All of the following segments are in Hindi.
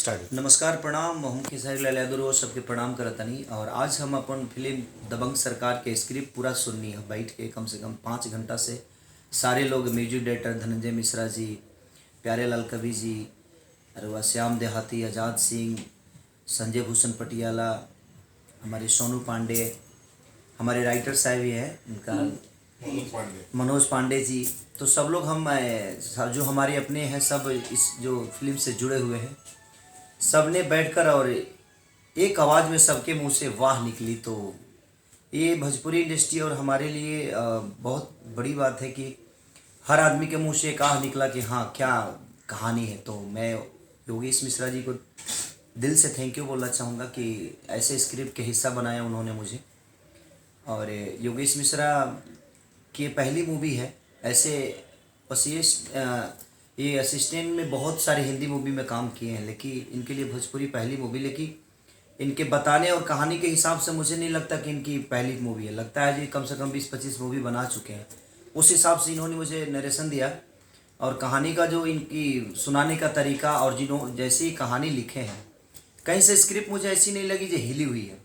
स्टार्ट। नमस्कार प्रणाम हम खेसारी लाल यादव रोज सबके प्रणाम करतनी। और आज हम अपन फिल्म दबंग सरकार के स्क्रिप्ट पूरा सुननी है बैठ के कम से कम 5 घंटा से। सारे लोग म्यूजिक डायरेक्टर धनंजय मिश्रा जी, प्यारे लाल कवि जी, और वह श्याम देहाती, आज़ाद सिंह, संजय भूषण पटियाला, हमारे सोनू पांडे, हमारे राइटर साहब भी हैं उनका मनोज पांडे जी। तो सब लोग हम जो हमारे अपने हैं सब इस जो फिल्म से जुड़े हुए हैं, सब ने बैठकर और एक आवाज़ में सबके मुंह से वाह निकली। तो ये भोजपुरी इंडस्ट्री और हमारे लिए बहुत बड़ी बात है कि हर आदमी के मुंह से एक आह निकला कि हाँ क्या कहानी है। तो मैं योगेश मिश्रा जी को दिल से थैंक यू बोलना चाहूँगा कि ऐसे स्क्रिप्ट के हिस्सा बनाया उन्होंने मुझे। और योगेश मिश्रा की ये पहली मूवी है ऐसे। असिस्ट ये असिस्टेंट में बहुत सारे हिंदी मूवी में काम किए हैं, लेकिन इनके लिए भोजपुरी पहली मूवी। लेकिन इनके बताने और कहानी के हिसाब से मुझे नहीं लगता कि इनकी पहली मूवी है, लगता है जी कम से कम 20-25 मूवी बना चुके हैं। उस हिसाब से इन्होंने मुझे नरेशन दिया और कहानी का जो इनकी सुनाने का तरीका और जिन्होंने जैसी कहानी लिखे हैं, कहीं से स्क्रिप्ट मुझे ऐसी नहीं लगी जो हिली हुई है।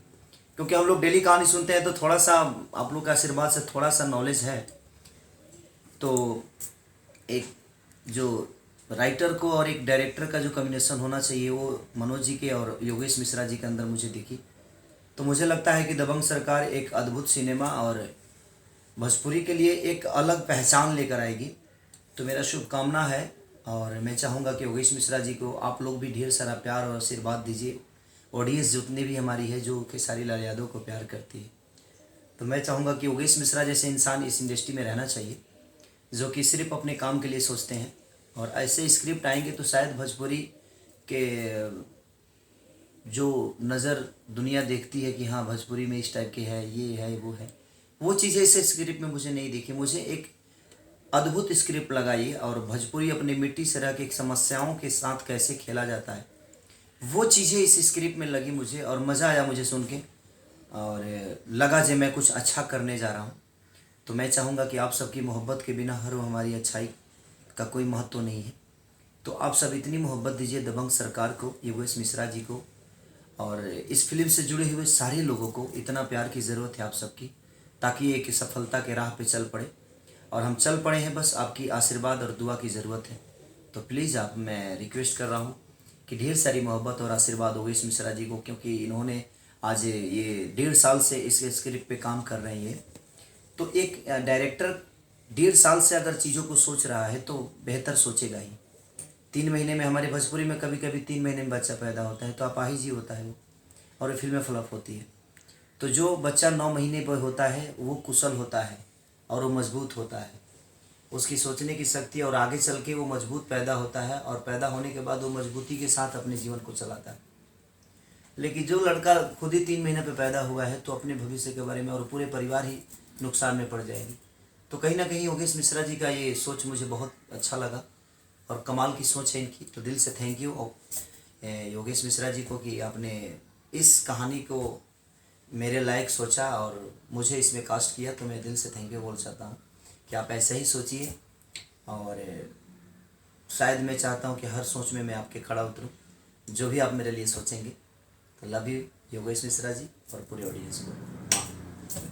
क्योंकि हम लोग डेली कहानी सुनते हैं तो थोड़ा सा आप लोग के आशीर्वाद से थोड़ा सा नॉलेज है। तो एक जो राइटर को और एक डायरेक्टर का जो कॉम्बिनेशन होना चाहिए वो मनोज जी के और योगेश मिश्रा जी के अंदर मुझे दिखी। तो मुझे लगता है कि दबंग सरकार एक अद्भुत सिनेमा और भोजपुरी के लिए एक अलग पहचान लेकर आएगी। तो मेरा शुभकामना है और मैं चाहूँगा कि योगेश मिश्रा जी को आप लोग भी ढेर सारा प्यार और आशीर्वाद दीजिए। ऑडियंस जितनी भी हमारी है जो खेसारी लाल यादव को प्यार करती है, तो मैं चाहूँगा कि योगेश मिश्रा जैसे इंसान इस इंडस्ट्री में रहना चाहिए जो कि सिर्फ अपने काम के लिए सोचते हैं। और ऐसे स्क्रिप्ट आएंगे तो शायद भोजपुरी के जो नज़र दुनिया देखती है कि हाँ भोजपुरी में इस टाइप के है, ये है वो है, वो चीज़ें इस स्क्रिप्ट में मुझे नहीं दिखी। मुझे एक अद्भुत स्क्रिप्ट लगाई और भोजपुरी अपने मिट्टी से रह के समस्याओं के साथ कैसे खेला जाता है, वो चीज़ें इस स्क्रिप्ट में लगी मुझे और मज़ा आया मुझे सुन के। और लगा जे मैं कुछ अच्छा करने जा रहा हूँ। तो मैं चाहूँगा कि आप सबकी मोहब्बत के बिना हर हमारी अच्छाई का कोई महत्व नहीं है। तो आप सब इतनी मोहब्बत दीजिए दबंग सरकार को, योगेश मिश्रा जी को, और इस फिल्म से जुड़े हुए सारे लोगों को इतना प्यार की ज़रूरत है आप सबकी, ताकि एक सफलता के राह पे चल पड़े। और हम चल पड़े हैं, बस आपकी आशीर्वाद और दुआ की ज़रूरत है। तो प्लीज़ आप, मैं रिक्वेस्ट कर रहा हूँ कि ढेर सारी मोहब्बत और आशीर्वाद योगेश मिश्रा जी को, क्योंकि इन्होंने आज ये 1.5 साल से इस स्क्रिप्ट पे काम कर रहे हैं। तो एक डायरेक्टर 1.5 साल से अगर चीज़ों को सोच रहा है तो बेहतर सोचेगा ही। 3 महीने में, हमारे भोजपुरी में कभी कभी 3 महीने में बच्चा पैदा होता है तो अपाहिज ही होता है वो, और फिल्में फ्लॉप होती है। तो जो बच्चा 9 महीने पर होता है वो कुशल होता है और वो मजबूत होता है, उसकी सोचने की शक्ति, और आगे चल के वो मजबूत पैदा होता है और पैदा होने के बाद वो मजबूती के साथ अपने जीवन को चलाता है। लेकिन जो लड़का खुद ही 3 महीने पे पैदा हुआ है तो अपने भविष्य के बारे में और पूरे परिवार ही नुकसान में पड़ जाएगी। तो कहीं ना कहीं योगेश मिश्रा जी का ये सोच मुझे बहुत अच्छा लगा और कमाल की सोच है इनकी। तो दिल से थैंक यू योगेश मिश्रा जी को कि आपने इस कहानी को मेरे लायक सोचा और मुझे इसमें कास्ट किया। तो मैं दिल से थैंक यू बोल चाहता हूँ कि आप ऐसे ही सोचिए। और शायद मैं चाहता हूँ कि हर सोच में मैं आपके खड़ा उतरूँ, जो भी आप मेरे लिए सोचेंगे। तो लव यू योगेश मिश्रा जी और पूरे ऑडियंस को।